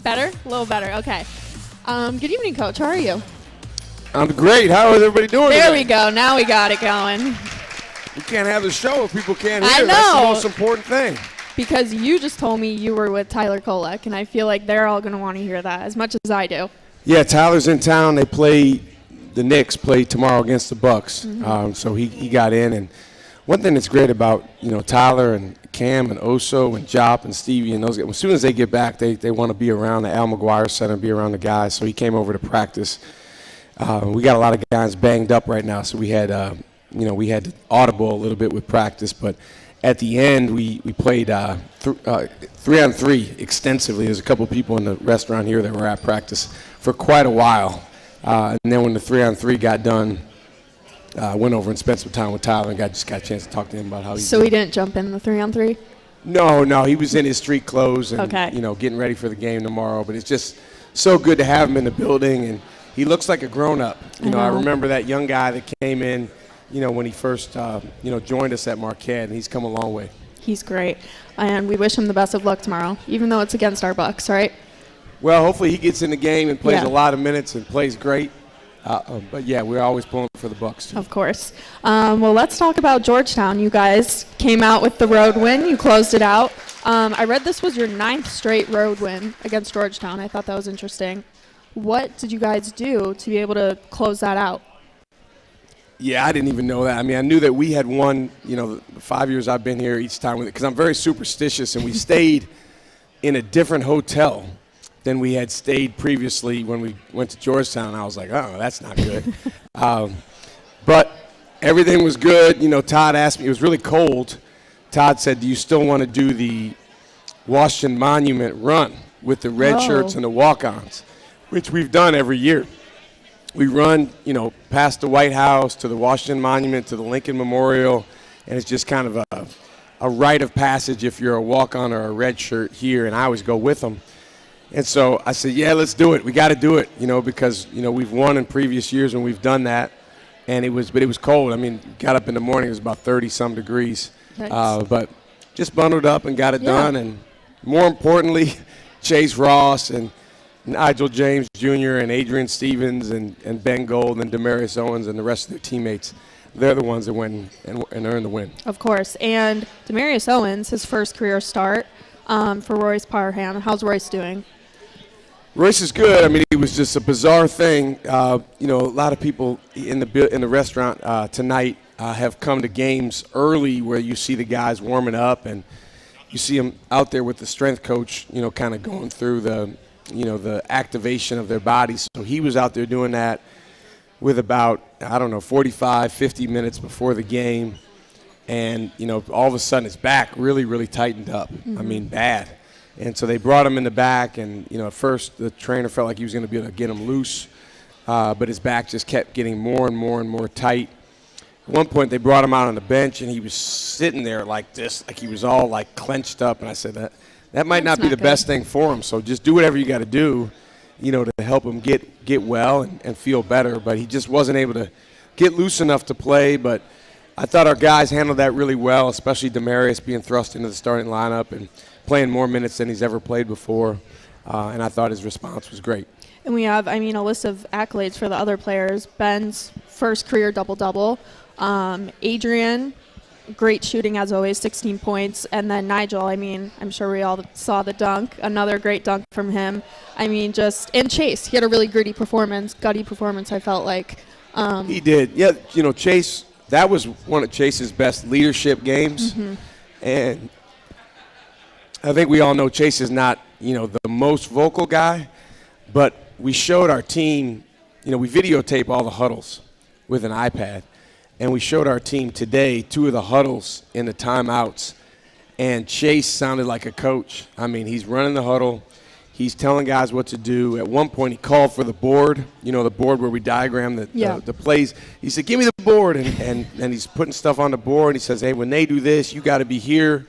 Better? A little better. Okay. Good evening, Coach. How are you? I'm great. How is everybody doing There today? we go. Now we got it going. You can't have the show if people can't hear. I know. That's the most important thing. Because you just told me you were with Tyler Kolek, and I feel like they're all going to want to hear that as much as I do. Yeah, Tyler's in town. The Knicks play tomorrow against the Bucks. So he got in. And one thing that's great about, Tyler and Cam and Oso and Jop and Stevie and those guys, as soon as they get back, they want to be around the Al McGuire Center, be around the guys. So he came over to practice. We got a lot of guys banged up right now, so we had to audible a little bit with practice. But at the end, we played 3-on-3 extensively. There's a couple people in the restaurant here that were at practice for quite a while. And then when the 3-on-3 got done, went over and spent some time with Tyler and just got a chance to talk to him about how he's So he didn't jump in the 3-on-3? No, he was in his street clothes and, Okay. Getting ready for the game tomorrow. But it's just so good to have him in the building, and he looks like a grown-up. I remember that young guy that came in, when he first, joined us at Marquette, and he's come a long way. He's great. And we wish him the best of luck tomorrow, even though it's against our Bucks, right? Well, hopefully he gets in the game and plays Yeah. a lot of minutes and plays great. But, yeah, we're always pulling for the Bucks, too. Of course. Well, let's talk about Georgetown. You guys came out with the road win. You closed it out. I read this was your 9th straight road win against Georgetown. I thought that was interesting. What did you guys do to be able to close that out? Yeah, I didn't even know that. I mean, I knew that we had won, the 5 years I've been here each time with it, because I'm very superstitious, and we stayed in a different hotel than we had stayed previously when we went to Georgetown. I was like, oh, that's not good. But everything was good. Todd asked me, it was really cold. Todd said, do you still want to do the Washington Monument run with the red shirts and the walk-ons, which we've done every year. We run, past the White House to the Washington Monument to the Lincoln Memorial, and it's just kind of a rite of passage if you're a walk-on or a red shirt here, and I always go with them. And so I said, yeah, let's do it. We got to do it, because, we've won in previous years when we've done that, and it was cold. I mean, got up in the morning, it was about 30-some degrees. Nice. But just bundled up and got it done, and more importantly, Chase Ross and Nigel James Jr. and Adrian Stevens and Ben Gold and Demarius Owens and the rest of their teammates, they're the ones that went and earned the win. Of course. And Demarius Owens, his first career start for Royce Parham. How's Royce doing? Royce is good. I mean, it was just a bizarre thing. A lot of people in the restaurant tonight have come to games early where you see the guys warming up and you see them out there with the strength coach, kind of going through the activation of their bodies. So he was out there doing that with about, 45, 50 minutes before the game. And, all of a sudden his back really, really tightened up. I mean, bad. And so they brought him in the back, and, at first the trainer felt like he was going to be able to get him loose, but his back just kept getting more and more and more tight. At one point they brought him out on the bench, and he was sitting there like this, like he was all like clenched up. And I said, that might not be the best thing for him, so just do whatever you got to do, to help him get well and feel better. But he just wasn't able to get loose enough to play. But I thought our guys handled that really well, especially Demarius being thrust into the starting lineup and playing more minutes than he's ever played before. And I thought his response was great. And we have, a list of accolades for the other players. Ben's first career double-double. Adrian, great shooting as always, 16 points. And then Nigel, I'm sure we all saw the dunk. Another great dunk from him. And Chase, he had a really gutty performance, I felt like. He did. Yeah, Chase, that was one of Chase's best leadership games. And I think we all know Chase is not, the most vocal guy, but we showed our team, we videotape all the huddles with an iPad, and we showed our team today 2 of the huddles in the timeouts, and Chase sounded like a coach. He's running the huddle. He's telling guys what to do. At one point, he called for the board, the board where we diagram the plays. He said, give me the board, and he's putting stuff on the board. He says, hey, when they do this, you got to be here.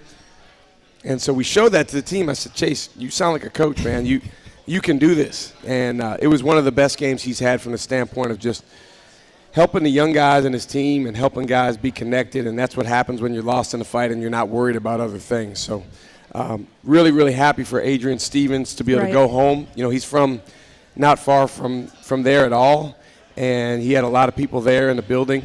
And so we showed that to the team. I said, Chase, you sound like a coach, man. You can do this. And it was one of the best games he's had from the standpoint of just helping the young guys in his team and helping guys be connected. And that's what happens when you're lost in a fight and you're not worried about other things. So Really, really happy for Adrian Stevens to be able to go home. You know, he's from not far from there at all, and he had a lot of people there in the building.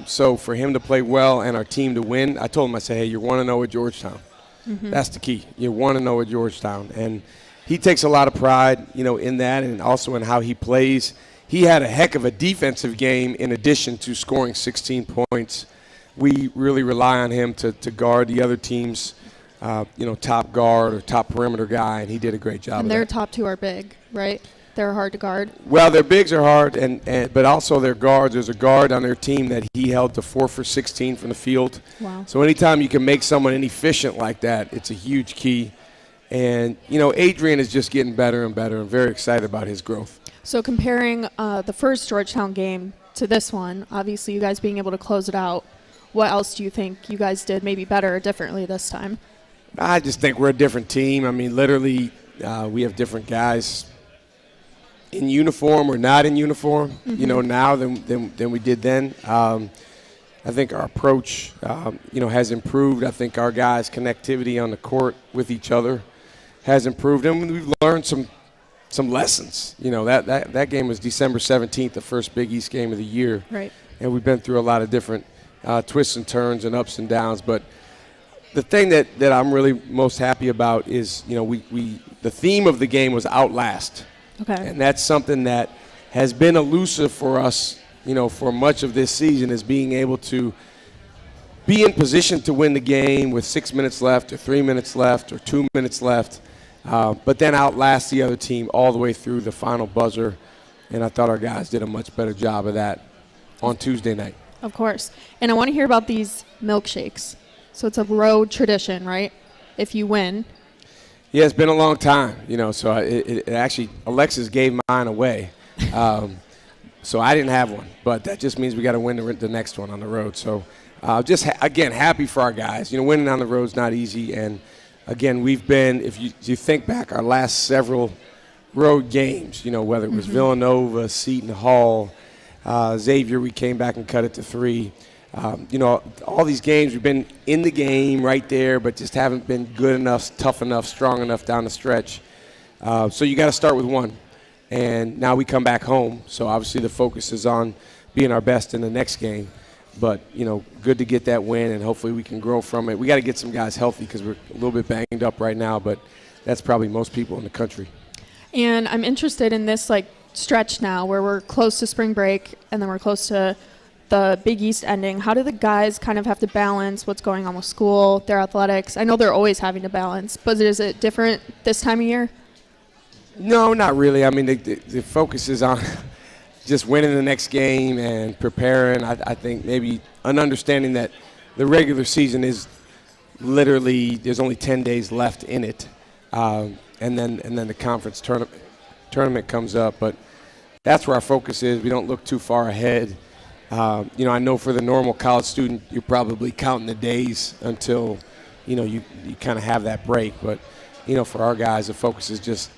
So for him to play well and our team to win, I told him, I said, hey, you're 1-0 at Georgetown. That's the key. You're 1-0 at Georgetown. And he takes a lot of pride, you know, in that and also in how he plays. He had a heck of a defensive game in addition to scoring 16 points. We really rely on him to guard the other team's, you know, top guard or top perimeter guy, and he did a great job. And their top two are big, right? They're hard to guard. Well, their bigs are hard, but also their guards. There's a guard on their team that he held to 4 for 16 from the field. Wow. So anytime you can make someone inefficient like that, it's a huge key. And, you know, Adrian is just getting better and better. I'm very excited about his growth. So comparing the first Georgetown game to this one, obviously you guys being able to close it out, what else do you think you guys did maybe better or differently this time? I just think we're a different team. I mean, literally, we have different guys in uniform or not in uniform, you know, now than we did then. I think our approach, you know, has improved. I think our guys' connectivity on the court with each other has improved, and we've learned some lessons. You know, that game was December 17th, the first Big East game of the year. Right. And we've been through a lot of different twists and turns and ups and downs. But the thing that I'm really most happy about is, you know, the theme of the game was outlast. Okay. And that's something that has been elusive for us, you know, for much of this season, is being able to be in position to win the game with 6 minutes left or 3 minutes left or 2 minutes left, but then outlast the other team all the way through the final buzzer. And I thought our guys did a much better job of that on Tuesday night. Of course. And I want to hear about these milkshakes. So it's a road tradition, right? If you win. Yeah, it's been a long time, you know, so it actually, Alexis gave mine away. So I didn't have one, but that just means we got to win the next one on the road. So just, again, happy for our guys. You know, winning on the road is not easy. And, again, we've been, if you think back, our last several road games, you know, whether it was Villanova, Seton Hall, Xavier, we came back and cut it to 3. You know, all these games, we've been in the game right there, but just haven't been good enough, tough enough, strong enough down the stretch. So you got to start with one. And now we come back home, so obviously the focus is on being our best in the next game. But, you know, good to get that win, and hopefully we can grow from it. We got to get some guys healthy because we're a little bit banged up right now, but that's probably most people in the country. And I'm interested in this, like, stretch now where we're close to spring break and then we're close to the Big East ending. How do the guys kind of have to balance what's going on with school, their athletics? I know they're always having to balance, but is it different this time of year? No, not really. I mean, the focus is on just winning the next game and preparing. I think maybe an understanding that the regular season is literally, there's only 10 days left in it, and then the conference tournament comes up. But that's where our focus is. We don't look too far ahead. You know, I know for the normal college student, you're probably counting the days until, you know, you kind of have that break. But, you know, for our guys, the focus is just,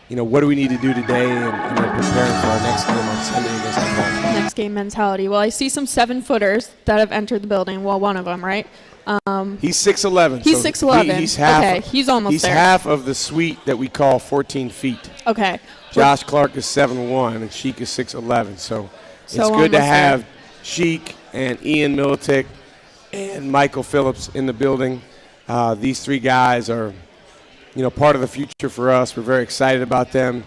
you know, what do we need to do today and then preparing for our next game on Sunday against DePaul. Next game mentality. Well, I see some 7-footers that have entered the building. Well, one of them, right? He's 6'11". He's so 6'11". He's half. Okay, he's almost there. He's half of the suite that we call 14 feet. Okay. Josh Clark is 7'1", and Sheek is 6'11". So it's good to almost have there. Sheek and Ian Miletic and Michael Phillips in the building. These 3 guys are, you know, part of the future for us. We're very excited about them.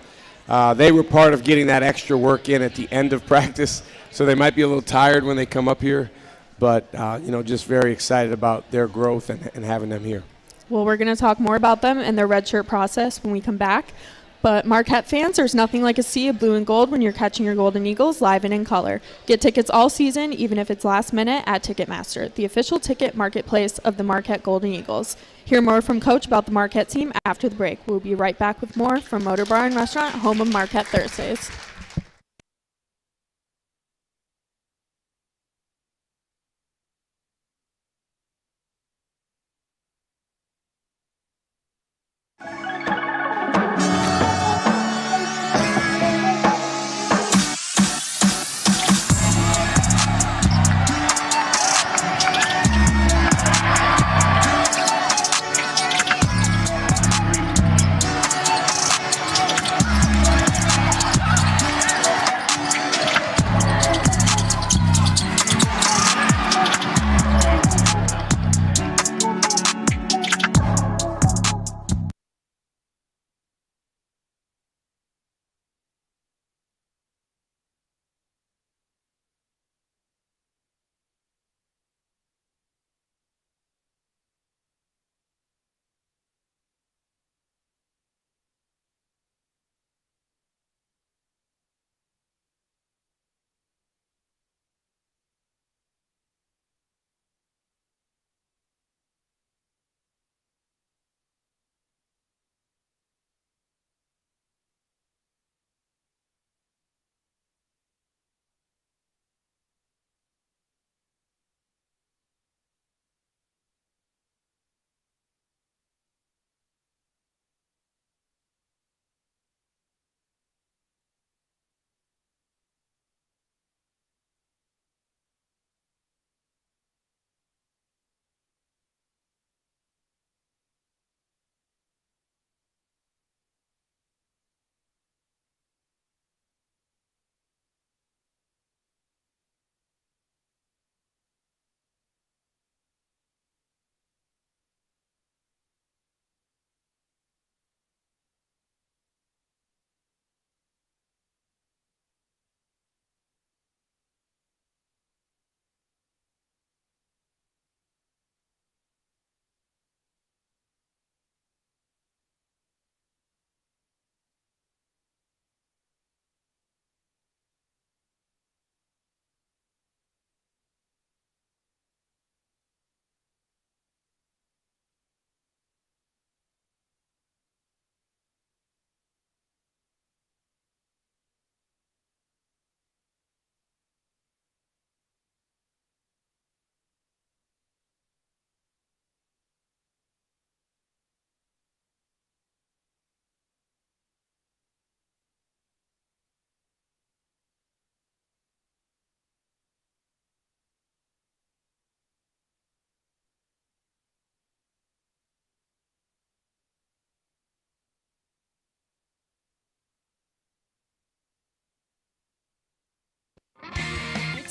They were part of getting that extra work in at the end of practice, so they might be a little tired when they come up here. But, you know, just very excited about their growth and having them here. Well, we're going to talk more about them and their redshirt process when we come back. But Marquette fans, there's nothing like a sea of blue and gold when you're catching your Golden Eagles live and in color. Get tickets all season, even if it's last minute, at Ticketmaster, the official ticket marketplace of the Marquette Golden Eagles. Hear more from Coach about the Marquette team after the break. We'll be right back with more from Motor Bar and Restaurant, home of Marquette Thursdays.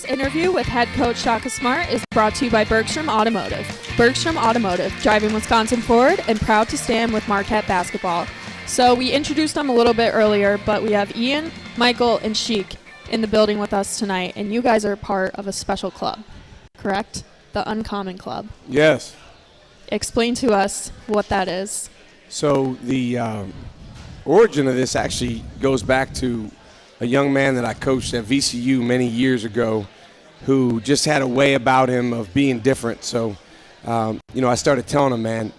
interview with head coach Shaka Smart is brought to you by Bergstrom Automotive. Bergstrom Automotive, driving Wisconsin forward and proud to stand with Marquette Basketball. So we introduced them a little bit earlier, but we have Ian, Michael, and Sheek in the building with us tonight, and you guys are part of a special club, correct? The Uncommon Club. Yes. Explain to us what that is. So the origin of this actually goes back to a young man that I coached at VCU many years ago who just had a way about him of being different. So, I started telling him, man,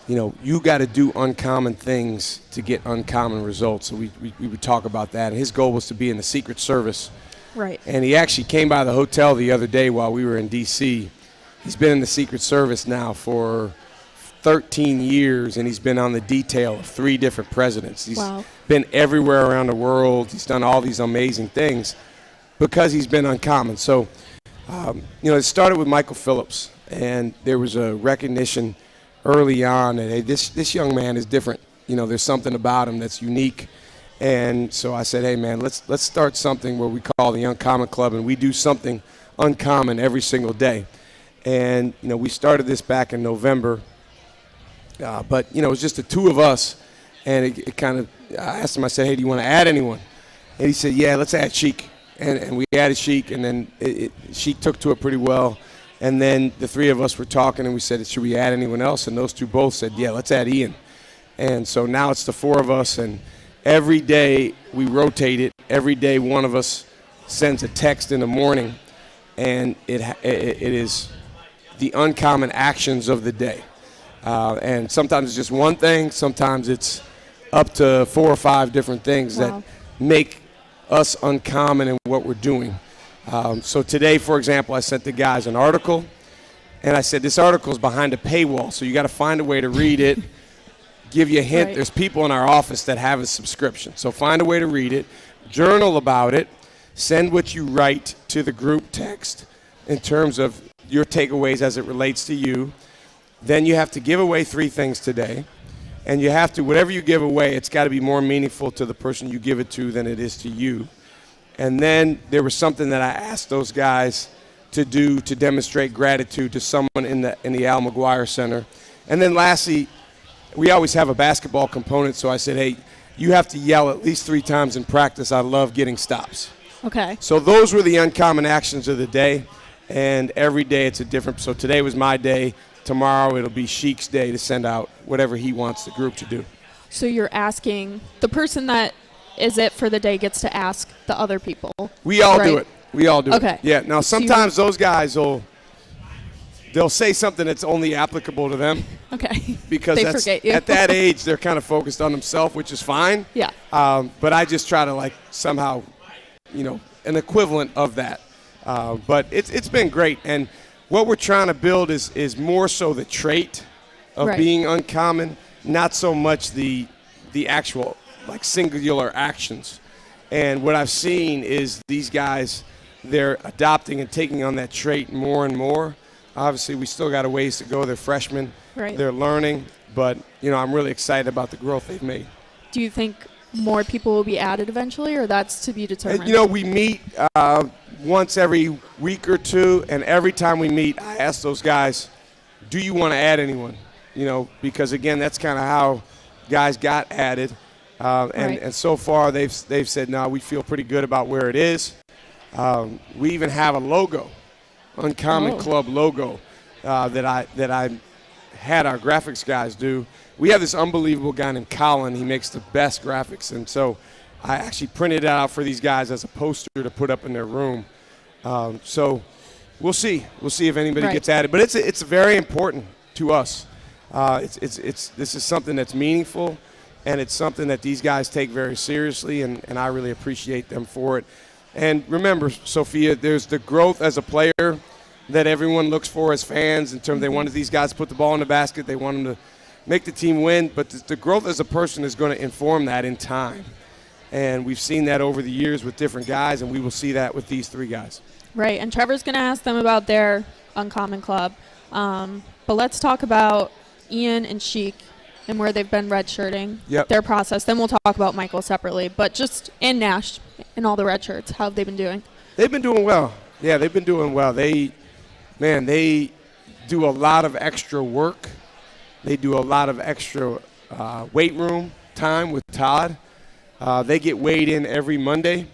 you got to do uncommon things to get uncommon results. So we would talk about that. And his goal was to be in the Secret Service. Right. And he actually came by the hotel the other day while we were in D.C. He's been in the Secret Service now for 13 years, and he's been on the detail of 3 different presidents. He's been everywhere around the world. He's done all these amazing things because he's been uncommon. So, it started with Michael Phillips, and there was a recognition early on that, hey, this young man is different. There's something about him that's unique. And so I said, hey, man, let's start something where we call the Uncommon Club, and we do something uncommon every single day. And, we started this back in November. But, it was just the 2 of us, and it kind of, I asked him, I said, hey, do you want to add anyone? And he said, yeah, let's add Sheek. And we added Sheek, and then Sheek took to it pretty well. And then the 3 of us were talking, and we said, should we add anyone else? And those 2 both said, yeah, let's add Ian. And so now it's the 4 of us, and every day we rotate it. Every day one of us sends a text in the morning, and it is the uncommon actions of the day. And sometimes it's just one thing. Sometimes it's up to 4 or 5 different things that make us uncommon in what we're doing. So today, for example, I sent the guys an article, and I said, this article is behind a paywall, so you got to find a way to read it, give you a hint. Right. There's people in our office that have a subscription. So find a way to read it, journal about it, send what you write to the group text in terms of your takeaways as it relates to you. Then you have to give away 3 things today. And you have to, whatever you give away, it's got to be more meaningful to the person you give it to than it is to you. And then there was something that I asked those guys to do to demonstrate gratitude to someone in the Al McGuire Center. And then lastly, we always have a basketball component, so I said, hey, you have to yell at least 3 times in practice. I love getting stops. Okay. So those were the uncommon actions of the day, and every day it's a different. So today was my day. Tomorrow it'll be Sheek's day to send out whatever he wants the group to do. So you're asking the person that is it for the day gets to ask the other people. We all do it. We all do it. Okay. Yeah. Now sometimes those guys they'll say something that's only applicable to them. Okay. Because they forget you. At that age they're kind of focused on themselves, which is fine. Yeah. But I just try to somehow, an equivalent of that. But it's been great. And what we're trying to build is more so the trait of being uncommon, not so much the actual singular actions. And what I've seen is these guys, they're adopting and taking on that trait more and more. Obviously, we still got a ways to go. They're freshmen. Right. They're learning. But, I'm really excited about the growth they've made. Do you think more people will be added eventually, or that's to be determined? We meet once every week or 2, and every time we meet, I ask those guys, do you want to add anyone? Because, again, that's kind of how guys got added. And so far they've said, no, we feel pretty good about where it is. We even have a logo, Uncommon Club logo, that I had our graphics guys do. We have this unbelievable guy named Colin. He makes the best graphics, and so I actually printed it out for these guys as a poster to put up in their room. So we'll see. We'll see if anybody gets added. But it's very important to us. This is something that's meaningful, and it's something that these guys take very seriously, and I really appreciate them for it. And remember, Sophia, there's the growth as a player that everyone looks for as fans in terms of they wanted these guys to put the ball in the basket. They want them to make the team win. But the growth as a person is going to inform that in time. And we've seen that over the years with different guys, and we will see that with these 3 guys. Right, and Trevor's going to ask them about their Uncommon Club. But let's talk about Ian and Sheek and where they've been redshirting, their process. Then we'll talk about Michael separately. But just in Nash and all the red shirts, how have they been doing? They've been doing well. Yeah, they've been doing well. They do a lot of extra work. They do a lot of extra weight room time with Todd. They get weighed in every Monday,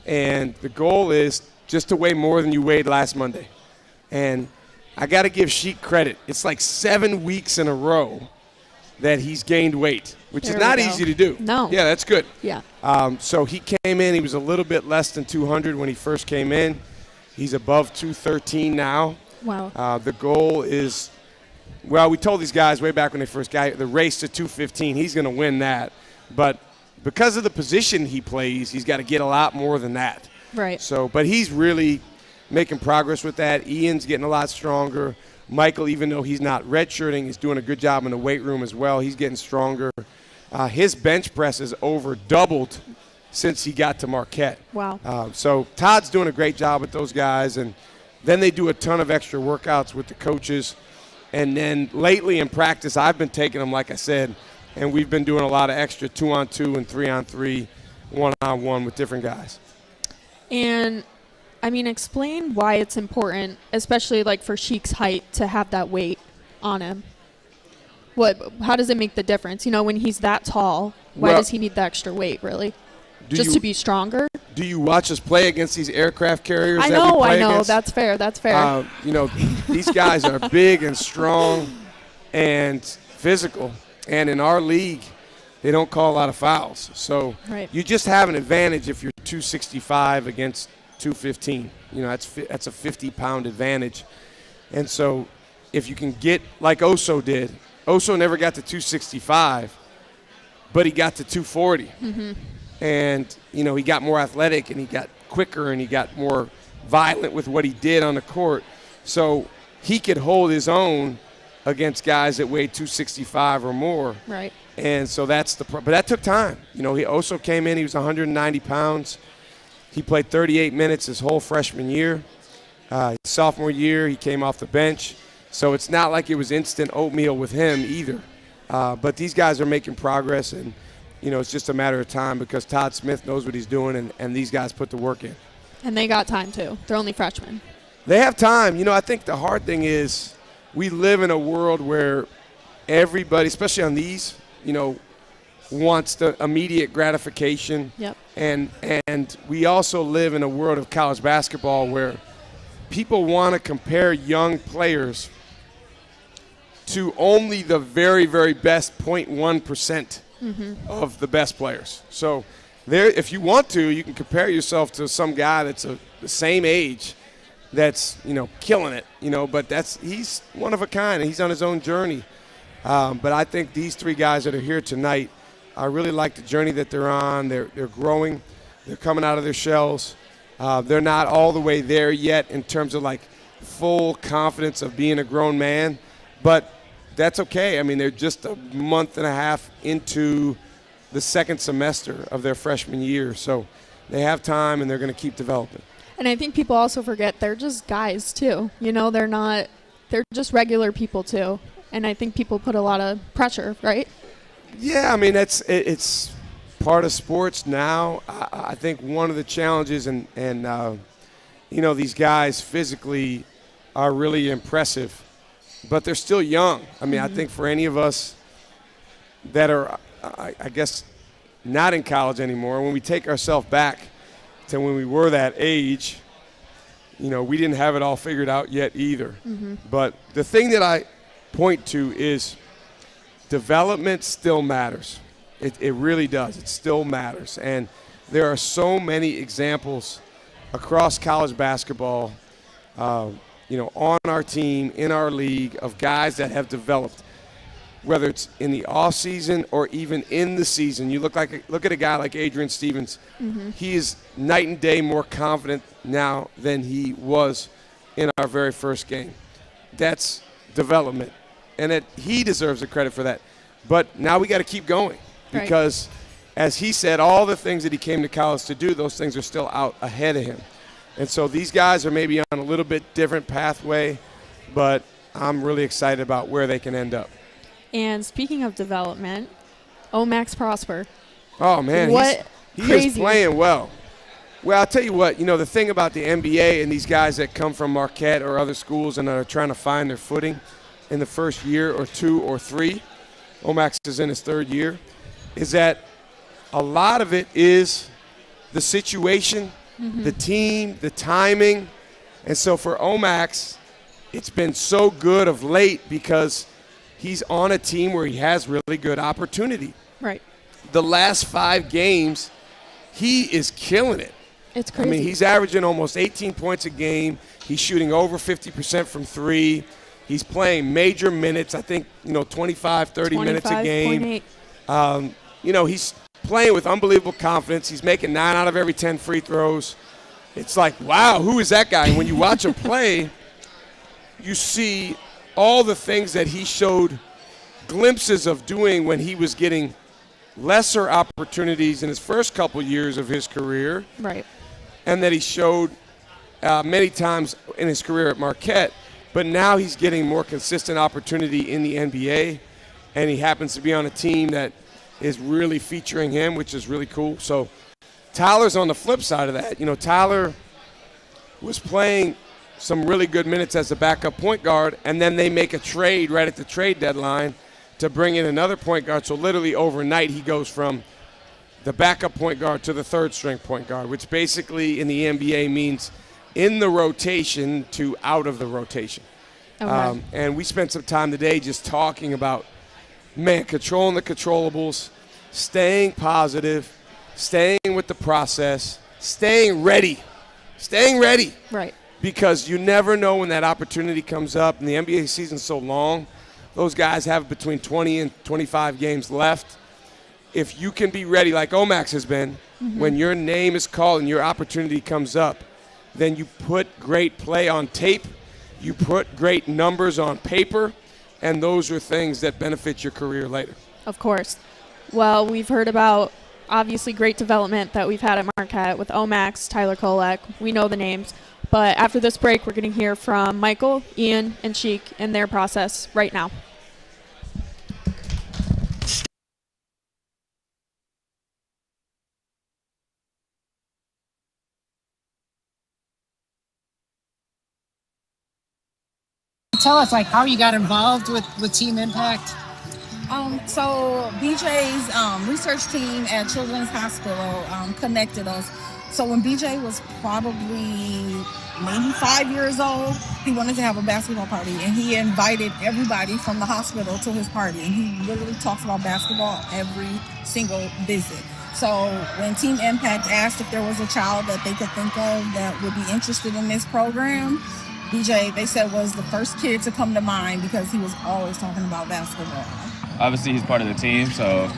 and the goal is just to weigh more than you weighed last Monday. And I got to give Sheek credit. It's like 7 weeks in a row that he's gained weight, which is not easy to do. No. Yeah, that's good. Yeah. So he came in. He was a little bit less than 200 when he first came in. He's above 213 now. Wow. The goal is, well, we told these guys way back when they first got the race to 215. He's going to win that. But because of the position he plays, he's got to get a lot more than that. Right. So, but he's really making progress with that. Ian's getting a lot stronger. Michael, even though he's not redshirting, is doing a good job in the weight room as well. He's getting stronger. His bench press is over doubled since he got to Marquette. Wow. So Todd's doing a great job with those guys, and then they do a ton of extra workouts with the coaches. And then lately in practice, I've been taking them, like I said, and we've been doing a lot of extra 2-on-2 and 3-on-3, 1-on-1 with different guys. And, I mean, explain why it's important, especially like for Sheek's height, to have that weight on him. How does it make the difference? You know, when he's that tall, why does he need the extra weight, really? Just to be stronger? Do you watch us play against these aircraft carriers I that we play know. against? That's fair. You know, these guys are big and strong and physical. And in our league, they don't call a lot of fouls. So you just have an advantage if you're 265 against 215. You know, that's a 50-pound advantage. And so if you can get like Oso did, Oso never got to 265, but he got to 240. Mm-hmm. And, you know, he got more athletic and he got quicker and he got more violent with what he did on the court. So he could hold his own against guys that weighed 265 or more. Right. And so that's but that took time. You know, he also came in, he was 190 pounds. He played 38 minutes his whole freshman year. Sophomore year, he came off the bench. So it's not like it was instant oatmeal with him either. But these guys are making progress, and, you know, it's just a matter of time because Todd Smith knows what he's doing, and these guys put the work in. And they got time, too. They're only freshmen. They have time. You know, I think the hard thing is we live in a world where everybody, especially on these, you know, wants the immediate gratification. Yep. And we also live in a world of college basketball where people want to compare young players to only the very, very best 0.1% of the best players. So there, if you want to, you can compare yourself to some guy that's the same age that's, you know, killing it, you know, but he's one of a kind and he's on his own journey. But I think these three guys that are here tonight, I really like the journey that they're on. They're growing. They're coming out of their shells. They're not all the way there yet in terms of like full confidence of being a grown man, but that's okay. I mean, they're just a month and a half into the second semester of their freshman year, so they have time and they're going to keep developing. And I think people also forget they're just guys too. You know, they're just regular people too. And I think people put a lot of pressure, right? Yeah, I mean, it's part of sports now. I think one of the challenges, and you know, these guys physically are really impressive, but they're still young. I mean, I think for any of us that are, I guess, not in college anymore, when we take ourselves back to when we were that age, you know, we didn't have it all figured out yet either. But the thing that I point to is development still matters. It really does. It still matters. And there are so many examples across college basketball, you know, on our team, in our league, of guys that have developed, whether it's in the off season or even in the season. You look at a guy like Adrian Stevens. He is night and day more confident now than he was in our very first game. That's development, and he deserves the credit for that. But now we got to keep going because, as he said, all the things that he came to college to do, those things are still out ahead of him. And so these guys are maybe on a little bit different pathway, but I'm really excited about where they can end up. And speaking of development, Max Prosper. Oh, man, he is playing well. Well, I'll tell you what, the thing about the NBA and these guys that come from Marquette or other schools and are trying to find their footing in the first year or two or three, Omax is in his third year, is that a lot of it is the situation, the team, the timing. And so for Omax, it's been so good of late because he's on a team where he has really good opportunity. Right. The last 5 games, he is killing it. It's crazy. I mean, he's averaging almost 18 points a game. He's shooting over 50% from 3. He's playing major minutes, I think, 25, 30 minutes a game. He's playing with unbelievable confidence. He's making 9 out of every 10 free throws. It's like, wow, who is that guy? And when you watch him play, you see all the things that he showed glimpses of doing when he was getting lesser opportunities in his first couple years of his career. Right. And that he showed many times in his career at Marquette. But now he's getting more consistent opportunity in the NBA, and he happens to be on a team that is really featuring him, which is really cool. So Tyler's on the flip side of that. Tyler was playing some really good minutes as a backup point guard, and then they make a trade right at the trade deadline to bring in another point guard. So literally overnight he goes from the backup point guard to the third-string point guard, which basically in the NBA means in the rotation to out of the rotation. Okay. And we spent some time today just talking about, controlling the controllables, staying positive, staying with the process, staying ready. Right. Because you never know when that opportunity comes up, and the NBA season's so long. Those guys have between 20 and 25 games left. If you can be ready like Omax has been, when your name is called and your opportunity comes up, then you put great play on tape, you put great numbers on paper, and those are things that benefit your career later. Of course. Well, we've heard about obviously great development that we've had at Marquette with Omax, Tyler Kolek. We know the names. But after this break, we're going to hear from Michael, Ian, and Sheek in their process right now. Tell us how you got involved with Team Impact. So BJ's research team at Children's Hospital connected us. So when BJ was probably maybe 5 years old, he wanted to have a basketball party, and he invited everybody from the hospital to his party, and he literally talks about basketball every single visit. So when Team Impact asked if there was a child that they could think of that would be interested in this program, BJ, they said, was the first kid to come to mind because he was always talking about basketball. Obviously, he's part of the team, so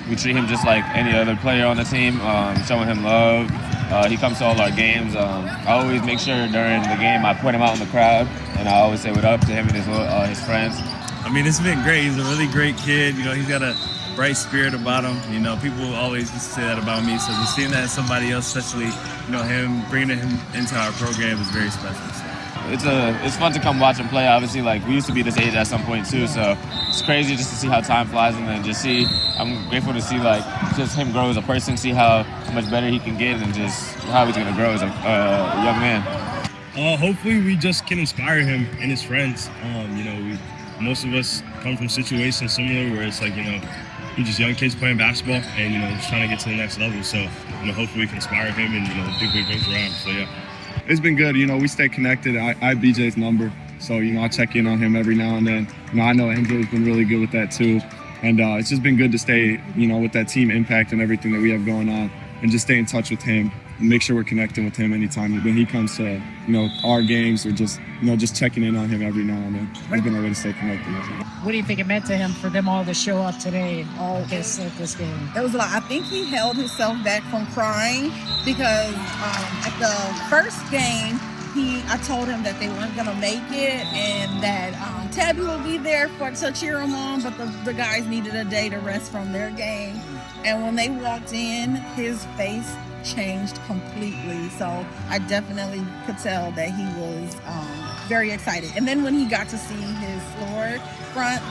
we treat him just like any other player on the team, showing him love. He comes to all our games. I always make sure during the game I point him out in the crowd, and I always say what up to him and his friends. I mean, it's been great. He's a really great kid. He's got a bright spirit about him. People always used to say that about me. So just seeing that in somebody else, especially him, bringing him into our program is very special. So. It's fun to come watch him play. Obviously, we used to be this age at some point too, so it's crazy just to see how time flies, and then I'm grateful to see just him grow as a person, see how much better he can get, and just how he's gonna grow as a young man. Hopefully we just can inspire him and his friends. Most of us come from situations similar where it's we're just young kids playing basketball and just trying to get to the next level. So hopefully we can inspire him and do big things around. So yeah. It's been good. We stay connected. I have BJ's number, so I check in on him every now and then. I know MJ's been really good with that too, and it's just been good to stay with that team impact and everything that we have going on, and just stay in touch with him and make sure we're connecting with him anytime when he comes to our games, or just just checking in on him every now and then. It's been a way to stay connected with him. What do you think it meant to him for them all to show up today at this game? It was I think he held himself back from crying because at the first game, I told him that they weren't going to make it and that Tabby will be there to cheer him on, but the guys needed a day to rest from their game. And when they walked in, his face changed completely. So I definitely could tell that he was very excited. And then when he got to see his floor front,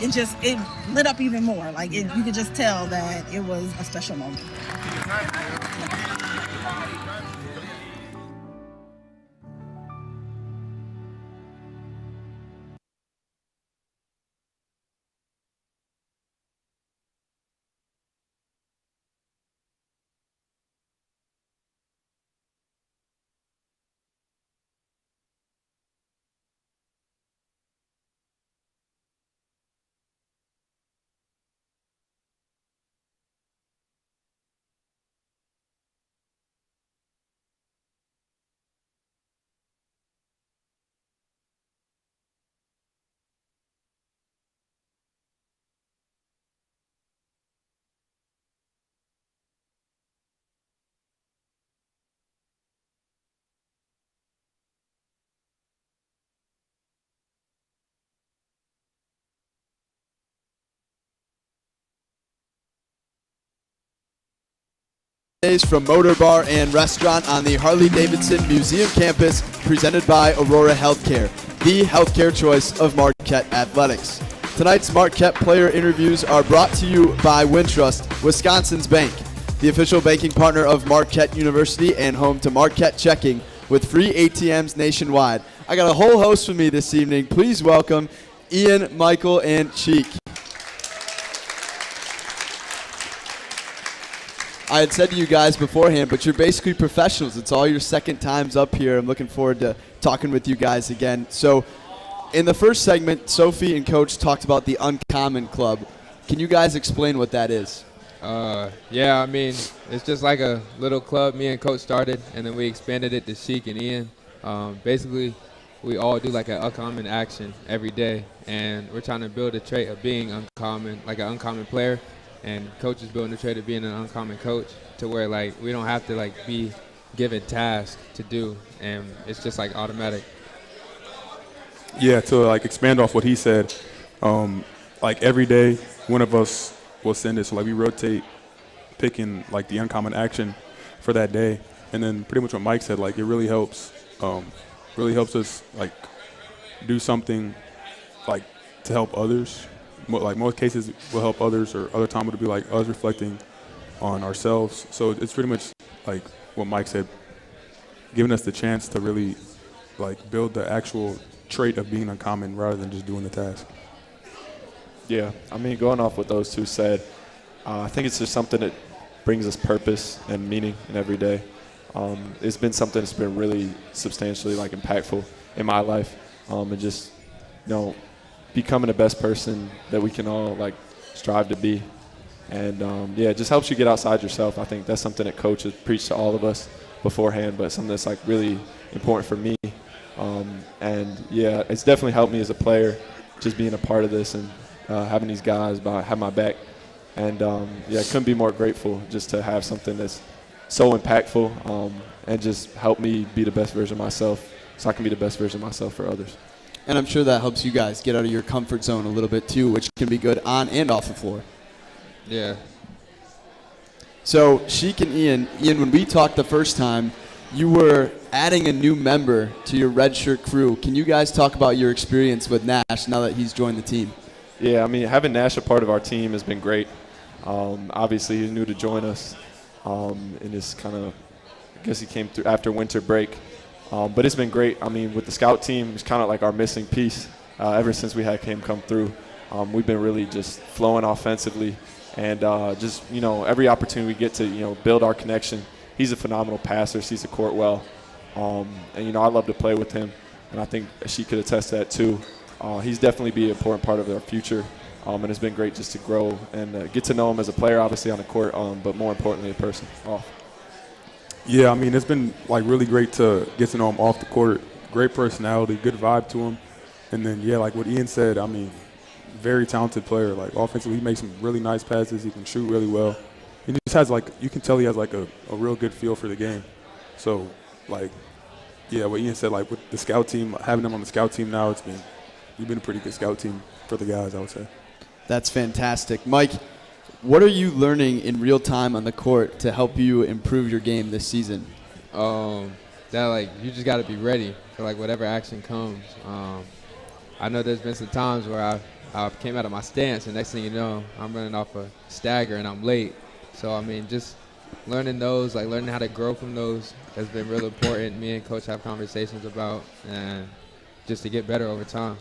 it lit up even more. You could just tell that it was a special moment. From Motor Bar and Restaurant on the Harley Davidson Museum campus, presented by Aurora Healthcare, the healthcare choice of Marquette Athletics. Tonight's Marquette player interviews are brought to you by Wintrust, Wisconsin's bank, the official banking partner of Marquette University and home to Marquette Checking with free ATMs nationwide. I got a whole host with me this evening. Please welcome Ian, Michael, and Sheek. I had said to you guys beforehand, but you're basically professionals. It's all your second times up here. I'm looking forward to talking with you guys again. So in the first segment, Sophie and Coach talked about the Uncommon Club. Can you guys explain what that is? Yeah, I mean, it's just like a little club me and Coach started, and then we expanded it to Sheek and Ian. Basically, we all do like an uncommon action every day, and we're trying to build a trait of being uncommon, like an uncommon player. And Coach is building the trait of being an uncommon coach to where, like, we don't have to, like, be given tasks to do, and it's just, like, automatic. Yeah, to, like, expand off what he said, like, every day one of us will send it. So, like, we rotate picking, like, the uncommon action for that day. And then pretty much what Mike said, like, it really helps us, like, do something, like, to help others. Like most cases will help others, or other time it'll be like us reflecting on ourselves. So it's pretty much like what Mike said, giving us the chance to really like build the actual trait of being uncommon rather than just doing the task. Yeah, I mean, going off what those two said, I think it's just something that brings us purpose and meaning in every day. It's been something that's been really substantially like impactful in my life, and just, you know, becoming the best person that we can all like strive to be. And yeah, it just helps you get outside yourself. I think that's something that Coach has preached to all of us beforehand, but something that's like really important for me. And yeah, it's definitely helped me as a player, just being a part of this and having these guys have my back. And yeah, I couldn't be more grateful just to have something that's so impactful and just help me be the best version of myself so I can be the best version of myself for others. And I'm sure that helps you guys get out of your comfort zone a little bit too, which can be good on and off the floor. Yeah. So Sheek and Ian, when we talked the first time, you were adding a new member to your redshirt crew. Can you guys talk about your experience with Nash now that he's joined the team? Yeah, I mean, having Nash a part of our team has been great. Obviously, he's new to join us, and it's kind of, I guess he came through after winter break. But it's been great. I mean, with the scout team, it's kind of like our missing piece. Ever since we had him come through, we've been really just flowing offensively, and just, you know, every opportunity we get to, you know, build our connection. He's a phenomenal passer, sees the court well, and you know, I love to play with him, and I think she could attest to that too. He's definitely be an important part of our future, and it's been great just to grow and get to know him as a player, obviously on the court, but more importantly, a person off. Yeah, I mean, it's been like really great to get to know him off the court. Great personality, good vibe to him. And then, yeah, like what Ian said, I mean, very talented player. Like offensively, he makes some really nice passes. He can shoot really well. He just has like, you can tell he has like a real good feel for the game. So, like, yeah, what Ian said, like with the scout team, having him on the scout team now, we've been a pretty good scout team for the guys, I would say. That's fantastic. Mike, what are you learning in real time on the court to help you improve your game this season? That, like, you just got to be ready for, like, whatever action comes. I know there's been some times where I came out of my stance, and next thing you know, I'm running off a stagger and I'm late. So, I mean, just learning those, like learning how to grow from those has been real important. Me and Coach have conversations about, and just to get better over time.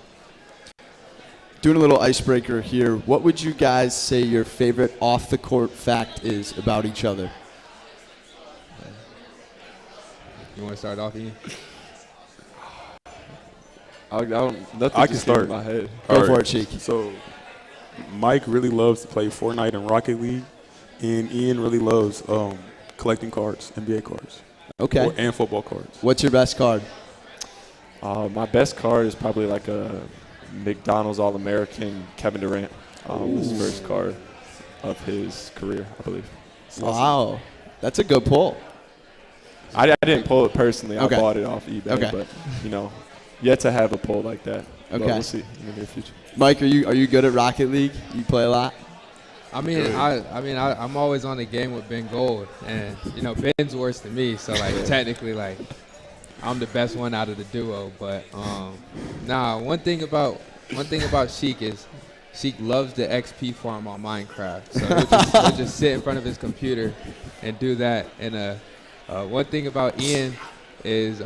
Doing a little icebreaker here, what would you guys say your favorite off-the-court fact is about each other? You want to start off, Ian? I can start. In my head. Go for it, Sheek. So Mike really loves to play Fortnite and Rocket League, and Ian really loves collecting cards, NBA cards. Okay. And football cards. What's your best card? My best card is probably like a McDonald's All-American Kevin Durant. His first card of his career, I believe. Wow. That's a good pull. I didn't pull it personally. Okay. I bought it off eBay. Okay. But, yet to have a pull like that. Okay. But we'll see in the near future. Mike, are you good at Rocket League? You play a lot? I'm always on the game with Ben Gold, and Ben's worse than me, so technically I'm the best one out of the duo. But one thing about Sheek is Sheek loves the XP farm on Minecraft, so he'll just sit in front of his computer and do that. And one thing about Ian is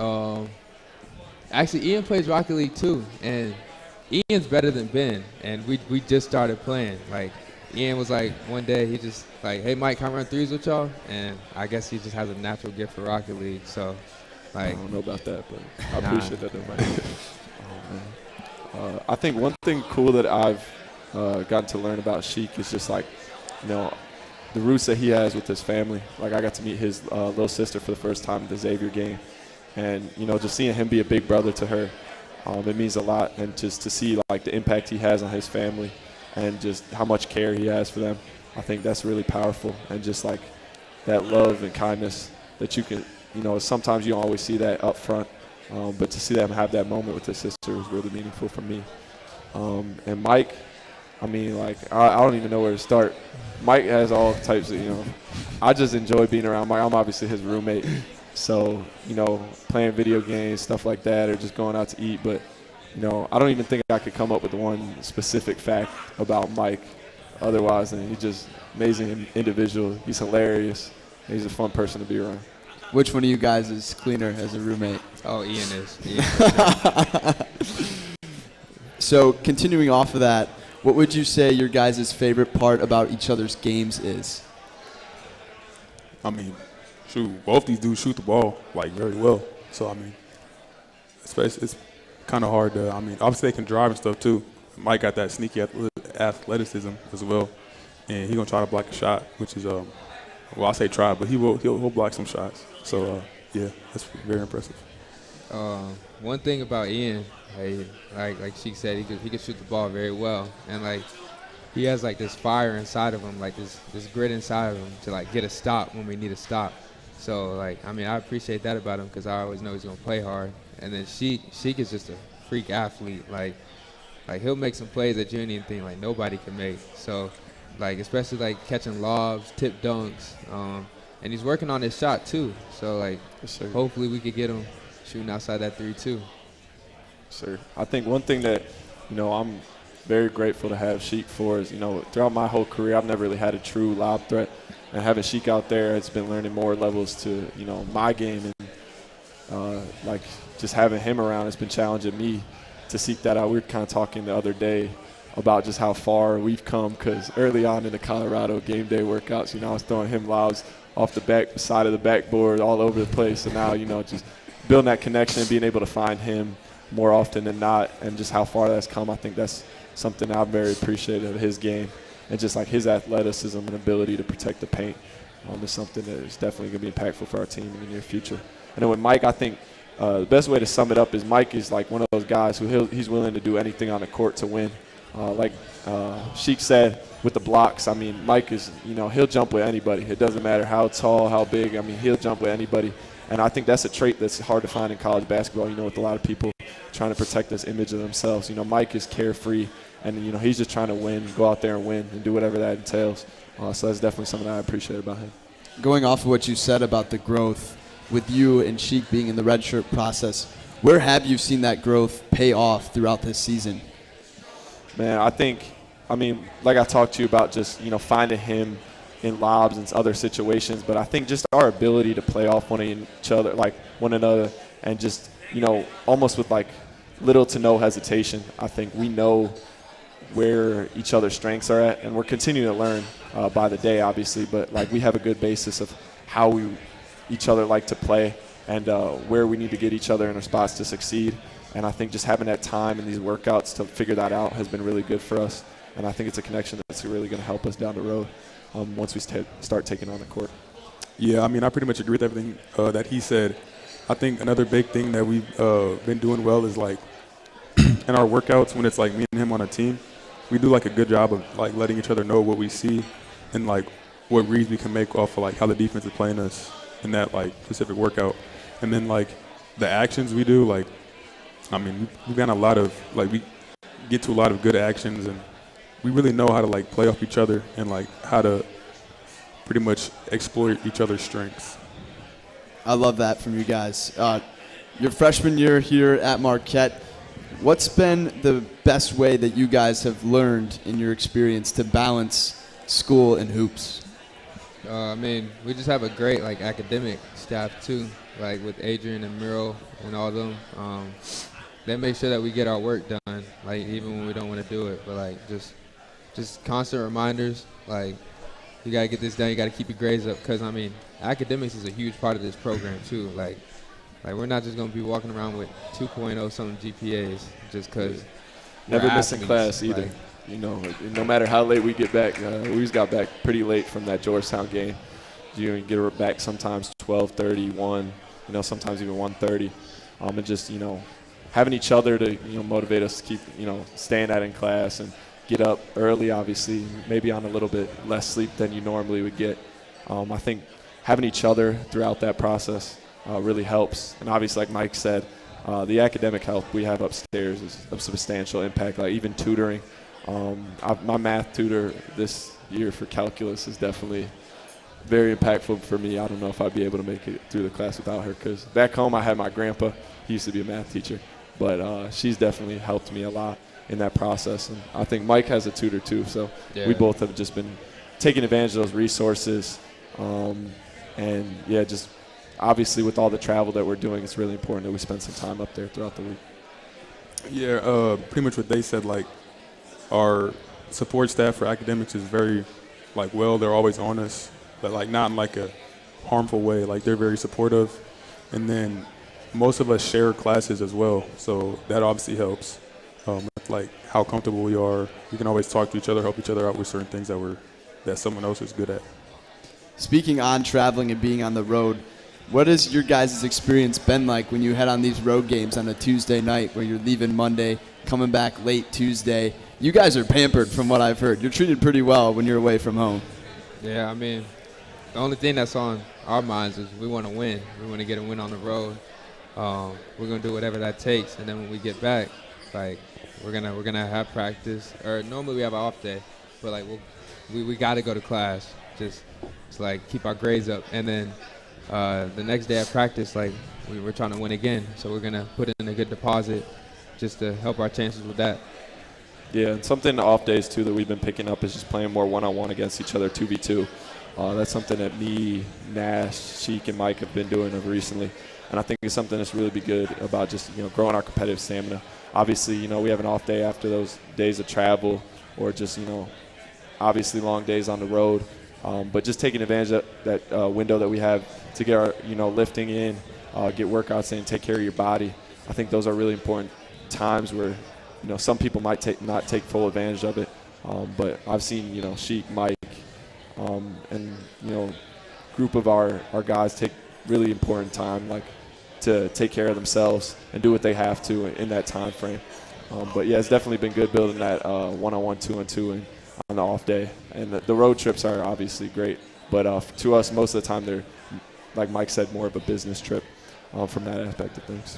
actually Ian plays Rocket League too, and Ian's better than Ben, and we just started playing. Ian was one day he just hey Mike, can I run threes with y'all? And I guess he just has a natural gift for Rocket League. So I don't know about that, but I appreciate that though, Mike. I think one thing cool that I've gotten to learn about Sheek is just the roots that he has with his family. I got to meet his little sister for the first time at the Xavier game, and just seeing him be a big brother to her, it means a lot. And just to see the impact he has on his family and just how much care he has for them, I think that's really powerful. And just that love and kindness that you can, sometimes you don't always see that up front, but to see them have that moment with his sister was really meaningful for me. And Mike, I don't even know where to start. Mike has all types of, I just enjoy being around Mike. I'm obviously his roommate, so, playing video games, stuff like that, or just going out to eat. But, I don't even think I could come up with one specific fact about Mike otherwise than he's just amazing individual. He's hilarious. He's a fun person to be around. Which one of you guys is cleaner as a roommate? Oh, Ian is. So continuing off of that, what would you say your guys' favorite part about each other's games is? Both these dudes shoot the ball very well. So it's kind of hard to. Obviously they can drive and stuff too. Mike got that sneaky athleticism as well, and he's gonna try to block a shot, which is I say try, but he'll block some shots. So yeah, that's very impressive. One thing about Ian, like Sheek said, he could shoot the ball very well, and he has this fire inside of him, this grit inside of him to get a stop when we need a stop. So I appreciate that about him because I always know he's gonna play hard. And then Sheek is just a freak athlete. He'll make some plays that you didn't even think nobody can make. So especially catching lobs, tip dunks, and he's working on his shot too. So hopefully we could get him shooting outside that 3 too. Sir, I think one thing that I'm very grateful to have Sheek for is throughout my whole career I've never really had a true lob threat, and having Sheek out there, it's been learning more levels to my game, and just having him around has been challenging me to seek that out. We were kind of talking the other day about just how far we've come, because early on in the Colorado game day workouts, I was throwing him lobs off the side of the backboard all over the place, and now just building that connection and being able to find him more often than not, and just how far that's come. I think that's something I'm very appreciative of his game, and just his athleticism and ability to protect the paint is something that is definitely going to be impactful for our team in the near future. And then with Mike, I think the best way to sum it up is Mike is one of those guys who he's willing to do anything on the court to win. Sheek said with the blocks, Mike is, he'll jump with anybody. It doesn't matter how tall, how big. He'll jump with anybody. And I think that's a trait that's hard to find in college basketball, with a lot of people trying to protect this image of themselves. Mike is carefree, and, he's just trying to win, go out there and win and do whatever that entails. So that's definitely something I appreciate about him. Going off of what you said about the growth with you and Sheek being in the redshirt process, where have you seen that growth pay off throughout this season? Man, I think, like I talked to you about, just, finding him in lobs and other situations. But I think just our ability to play off one another, and just, almost with like little to no hesitation. I think we know where each other's strengths are at, and we're continuing to learn by the day, obviously. But like we have a good basis of how each other like to play, and where we need to get each other in our spots to succeed. And I think just having that time in these workouts to figure that out has been really good for us. And I think it's a connection that's really going to help us down the road once we start taking on the court. Yeah, I mean, I pretty much agree with everything that he said. I think another big thing that we've been doing well is like in our workouts, when it's like me and him on a team, we do like a good job of like letting each other know what we see and like what reads we can make off of like how the defense is playing us in that like specific workout. And then like the actions we do, like, I mean, we've got a lot of, like, we get to a lot of good actions, and we really know how to, like, play off each other and, like, how to pretty much exploit each other's strengths. I love that from you guys. Your freshman year here at Marquette, what's been the best way that you guys have learned in your experience to balance school and hoops? I mean, we just have a great, like, academic staff, too, like with Adrian and Miro and all of them. They make sure that we get our work done, like even when we don't want to do it. But like just constant reminders, like you gotta get this done, you gotta keep your grades up, because I mean academics is a huge part of this program too. Like we're not just gonna be walking around with 2.0 something GPAs just because. Never missing class either. Like, no matter how late we get back, we just got back pretty late from that Georgetown game. You get back sometimes 12:30, 1, sometimes even 1:30, and just having each other to motivate us to keep staying in class and get up early, obviously maybe on a little bit less sleep than you normally would get. I think having each other throughout that process really helps. And obviously, like Mike said, the academic help we have upstairs is of substantial impact. Like even tutoring, my math tutor this year for calculus is definitely very impactful for me. I don't know if I'd be able to make it through the class without her, because back home I had my grandpa. He used to be a math teacher, but she's definitely helped me a lot in that process. And I think Mike has a tutor too, so we both have just been taking advantage of those resources. And yeah, just obviously with all the travel that we're doing, it's really important that we spend some time up there throughout the week. Yeah, pretty much what they said, like our support staff for academics is very they're always on us, but like not in like a harmful way. Like they're very supportive, and then most of us share classes as well, so that obviously helps. Like how comfortable we are, we can always talk to each other, help each other out with certain things that someone else is good at. Speaking on traveling and being on the road, what has your guys' experience been like when you head on these road games on a Tuesday night where you're leaving Monday, coming back late Tuesday? You guys are pampered from what I've heard. You're treated pretty well when you're away from home. Yeah, I mean, the only thing that's on our minds is we want to win. We want to get a win on the road. We're going to do whatever that takes. And then when we get back, like, we're gonna have practice. Or normally we have an off day, but like we got to go to class. Just like keep our grades up. And then the next day at practice, like we're trying to win again. So we're gonna put in a good deposit just to help our chances with that. Yeah, and something off days too that we've been picking up is just playing more one-on-one against each other, 2v2. That's something that me, Nash, Sheek, and Mike have been doing recently. And I think it's something that's really be good about just growing our competitive stamina. Obviously, we have an off day after those days of travel, or just obviously long days on the road. But just taking advantage of that window that we have to get our lifting in, get workouts in, take care of your body. I think those are really important times where some people might not take full advantage of it. But I've seen Sheek, Mike, and group of our guys take really important time, like to take care of themselves and do what they have to in that time frame. But yeah, it's definitely been good building that one-on-one, two-on-two, and on the off day. And the road trips are obviously great, but to us, most of the time they're, like Mike said, more of a business trip from that aspect of things.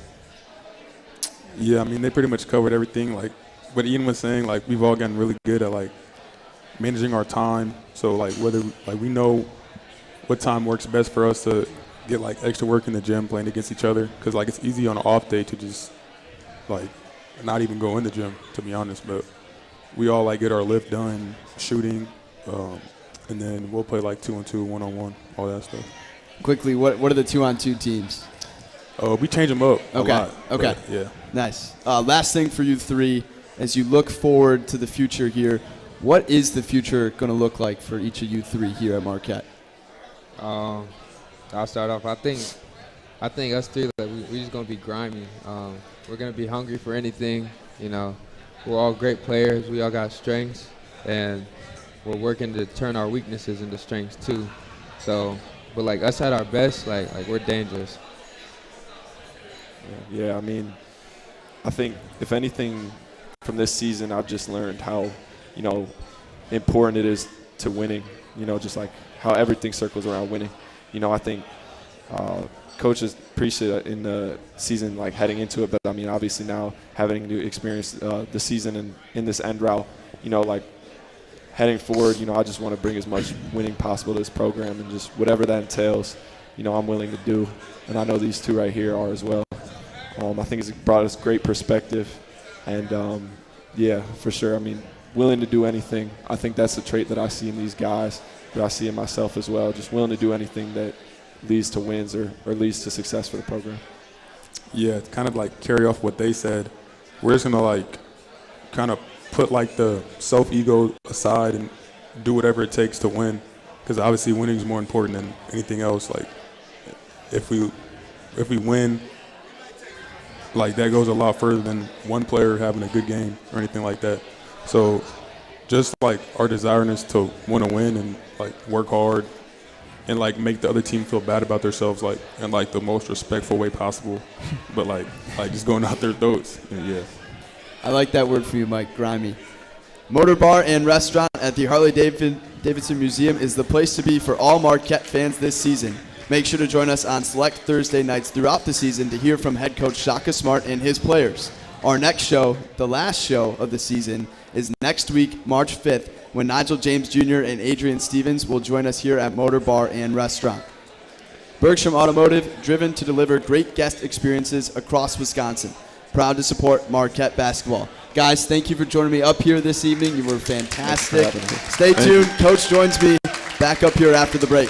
Yeah, I mean, they pretty much covered everything. Like what Ian was saying, like we've all gotten really good at like managing our time. So like whether we know what time works best for us to get like extra work in the gym playing against each other, because like it's easy on an off day to just like not even go in the gym, to be honest. But we all like get our lift done, shooting, and then we'll play like 2-on-2, 1-on-1, all that stuff. Quickly, what are the 2-on-2 teams? Oh, we change them up a lot. Okay. Yeah. Nice. Last thing for you three, as you look forward to the future here, what is the future going to look like for each of you three here at Marquette? I'll start off. I think us three, like, we just gonna be grimy. We're gonna be hungry for anything. You know, we're all great players. We all got strengths, and we're working to turn our weaknesses into strengths too. So, but like us at our best, like we're dangerous. Yeah, I mean, I think if anything from this season, I've just learned how, important it is to winning. Just like how everything circles around winning. I think coaches preached it in the season, like heading into it. But I mean, obviously now having to experience the season and in this end route, like heading forward, I just want to bring as much winning possible to this program, and just whatever that entails, I'm willing to do. And I know these two right here are as well. I think it's brought us great perspective, and yeah, for sure. I mean, willing to do anything. I think that's a trait that I see in these guys, that I see in myself as well. Just willing to do anything that leads to wins or leads to success for the program. Yeah, to kind of like carry off what they said, we're just gonna like kind of put like the self-ego aside and do whatever it takes to win, because obviously winning is more important than anything else. Like if we win, like that goes a lot further than one player having a good game or anything like that. So just like our desireness to want to win and like work hard and like make the other team feel bad about themselves, like in like the most respectful way possible, but like just going out their throats. Yeah. I like that word for you, Mike, grimy. Motor Bar and Restaurant at the Harley Davidson Museum is the place to be for all Marquette fans this season. Make sure to join us on select Thursday nights throughout the season to hear from head coach Shaka Smart and his players. Our next show, the last show of the season, is next week, March 5th, when Nigel James Jr. and Adrian Stevens will join us here at Motor Bar and Restaurant. Bergstrom Automotive, driven to deliver great guest experiences across Wisconsin. Proud to support Marquette Basketball. Guys, thank you for joining me up here this evening. You were fantastic. Stay tuned. Coach joins me back up here after the break.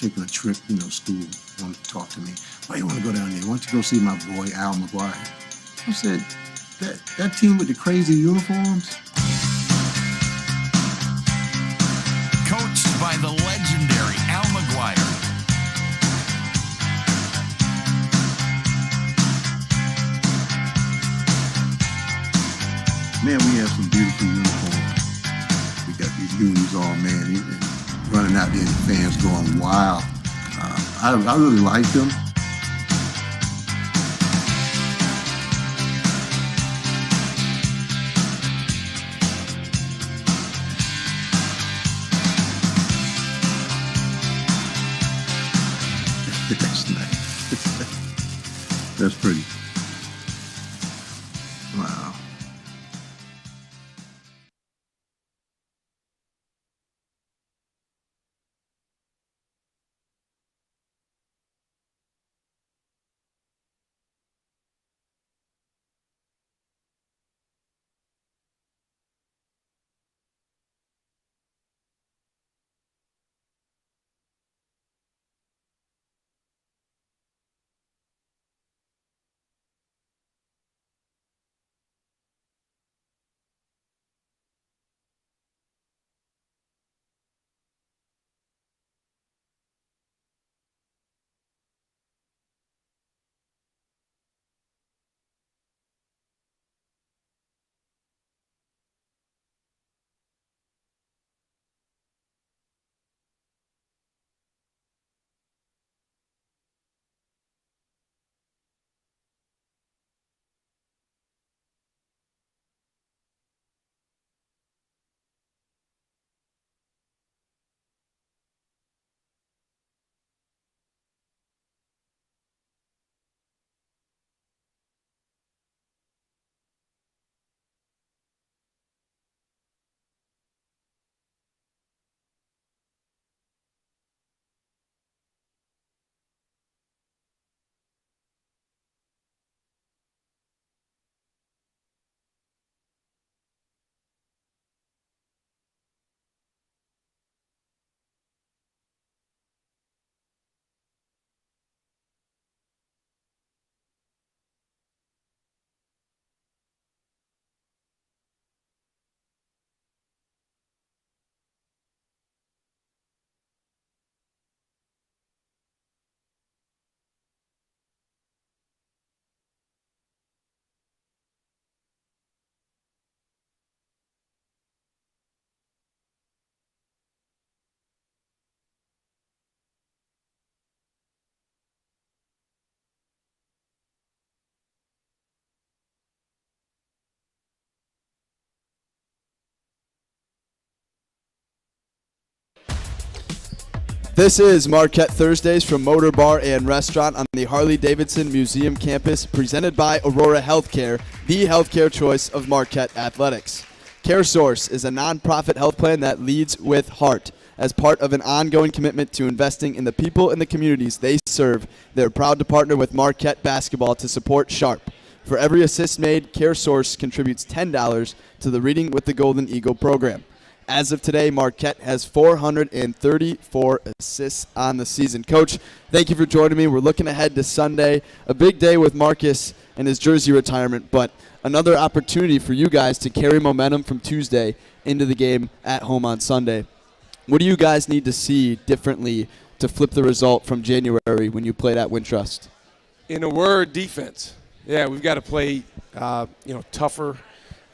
Taking a trip, school wanted to talk to me. Why you want to go down there? Why don't you go see my boy, Al McGuire? I said, that team with the crazy uniforms? Coached by the legendary Al McGuire. Man, we have some beautiful uniforms. We got these unis all, man. Running out there, the fans going wild. I really like them. That's nice. That's pretty. Wow. This is Marquette Thursdays from Motor Bar and Restaurant on the Harley Davidson Museum campus, presented by Aurora Healthcare, the healthcare choice of Marquette athletics. CareSource is a nonprofit health plan that leads with heart. As part of an ongoing commitment to investing in the people and the communities they serve, they're proud to partner with Marquette Basketball to support Sharp. For every assist made, CareSource contributes $10 to the Reading with the Golden Eagle program. As of today, Marquette has 434 assists on the season. Coach, thank you for joining me. We're looking ahead to Sunday, a big day with Marcus and his jersey retirement, but another opportunity for you guys to carry momentum from Tuesday into the game at home on Sunday. What do you guys need to see differently to flip the result from January when you played at Wintrust? In a word, defense. Yeah, we've got to play, tougher,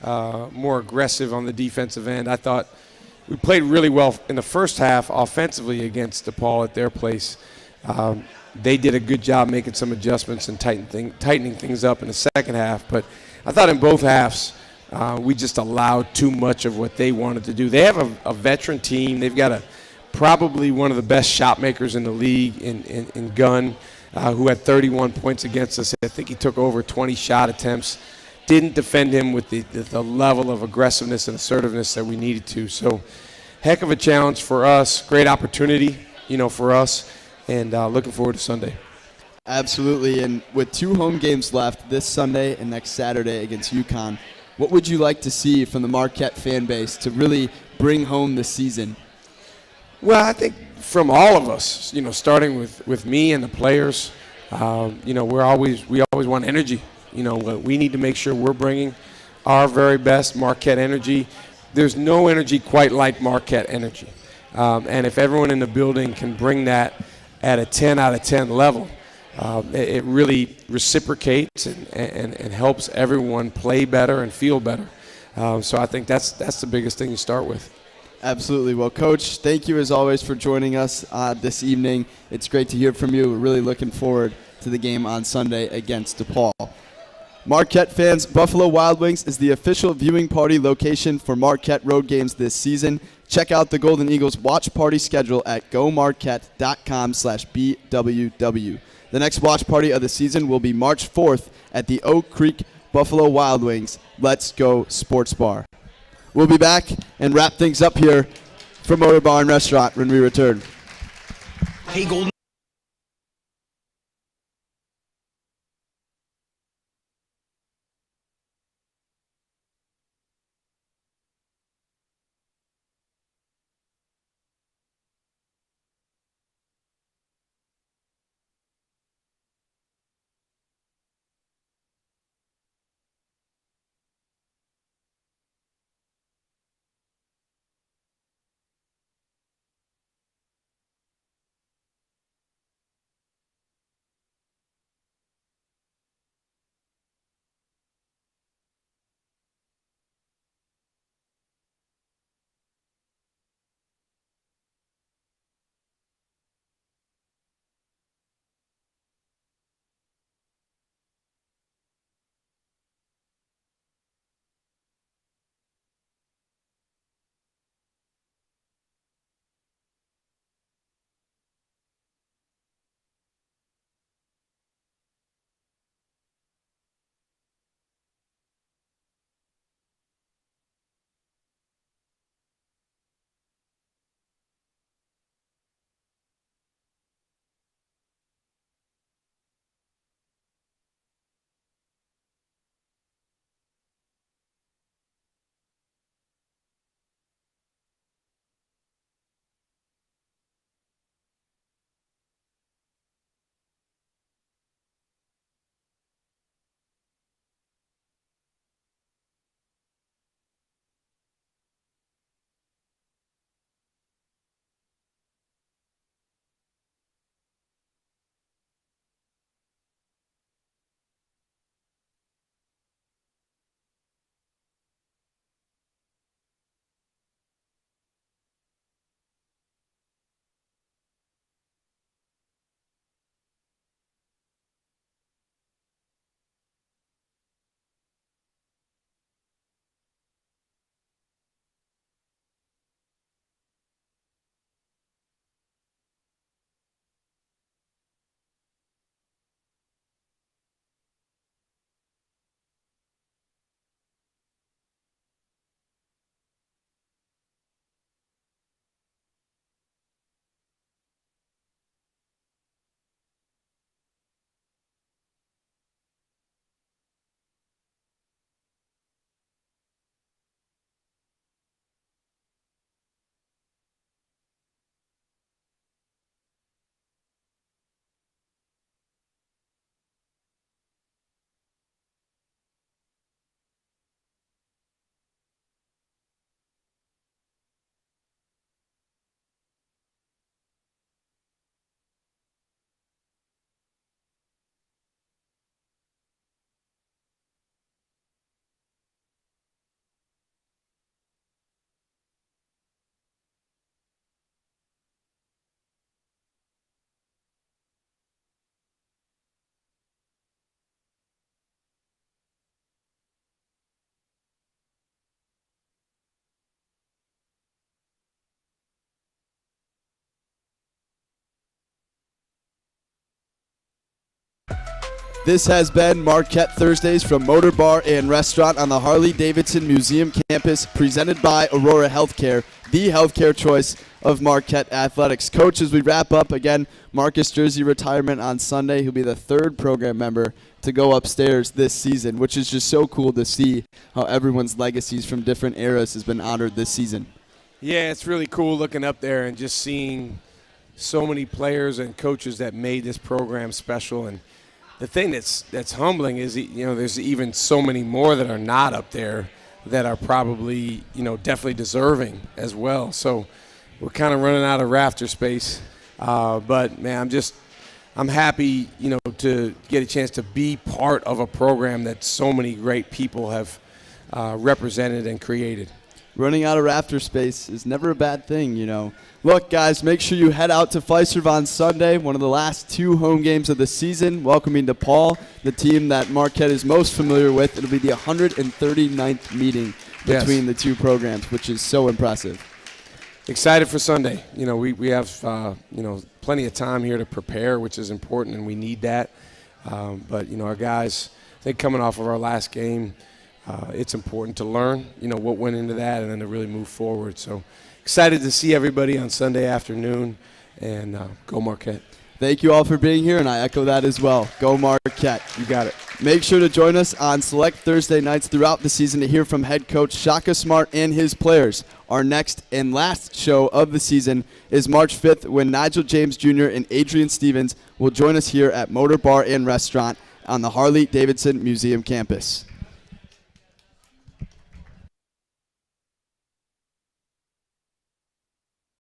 more aggressive on the defensive end. I thought we played really well in the first half offensively against DePaul at their place. They did a good job making some adjustments and tightening things up in the second half. But I thought in both halves we just allowed too much of what they wanted to do. They have a veteran team. They've got probably one of the best shot makers in the league in Gunn, who had 31 points against us. I think he took over 20 shot attempts. Didn't defend him with the level of aggressiveness and assertiveness that we needed to. So heck of a challenge for us. Great opportunity, for us. And looking forward to Sunday. Absolutely. And with 2 home games left this Sunday and next Saturday against UConn, what would you like to see from the Marquette fan base to really bring home the season? Well, I think from all of us, starting with me and the players, we always want energy. We need to make sure we're bringing our very best Marquette energy. There's no energy quite like Marquette energy. And if everyone in the building can bring that at a 10 out of 10 level, it really reciprocates and helps everyone play better and feel better. So I think that's the biggest thing you start with. Absolutely. Well, Coach, thank you as always for joining us this evening. It's great to hear from you. We're really looking forward to the game on Sunday against DePaul. Marquette fans, Buffalo Wild Wings is the official viewing party location for Marquette road games this season. Check out the Golden Eagles watch party schedule at gomarquette.com/BWW. The next watch party of the season will be March 4th at the Oak Creek Buffalo Wild Wings Let's Go Sports Bar. We'll be back and wrap things up here from Motor Bar and Restaurant when we return. Hey, Golden. This has been Marquette Thursdays from Motor Bar and Restaurant on the Harley Davidson Museum campus, presented by Aurora Healthcare, the healthcare choice of Marquette Athletics. Coach, as we wrap up, again, Marcus Jersey retirement on Sunday. He'll be the third program member to go upstairs this season, which is just so cool to see how everyone's legacies from different eras has been honored this season. Yeah, it's really cool looking up there and just seeing so many players and coaches that made this program special. And the thing that's humbling is, there's even so many more that are not up there that are probably, definitely deserving as well. So we're kind of running out of rafter space. But, man, I'm happy, to get a chance to be part of a program that so many great people have represented and created. Running out of rafter space is never a bad thing, Look, guys, make sure you head out to Fiserv on Sunday, one of the last 2 home games of the season, welcoming DePaul, the team that Marquette is most familiar with. It'll be the 139th meeting between the two programs, which is so impressive. Excited for Sunday. We have, plenty of time here to prepare, which is important, and we need that. But, our guys, I think coming off of our last game, it's important to learn, what went into that and then to really move forward. So excited to see everybody on Sunday afternoon, and go Marquette. Thank you all for being here, and I echo that as well. Go Marquette. You got it. Make sure to join us on select Thursday nights throughout the season to hear from head coach Shaka Smart and his players. Our next and last show of the season is March 5th, when Nigel James Jr. and Adrian Stevens will join us here at Motor Bar and Restaurant on the Harley Davidson Museum campus.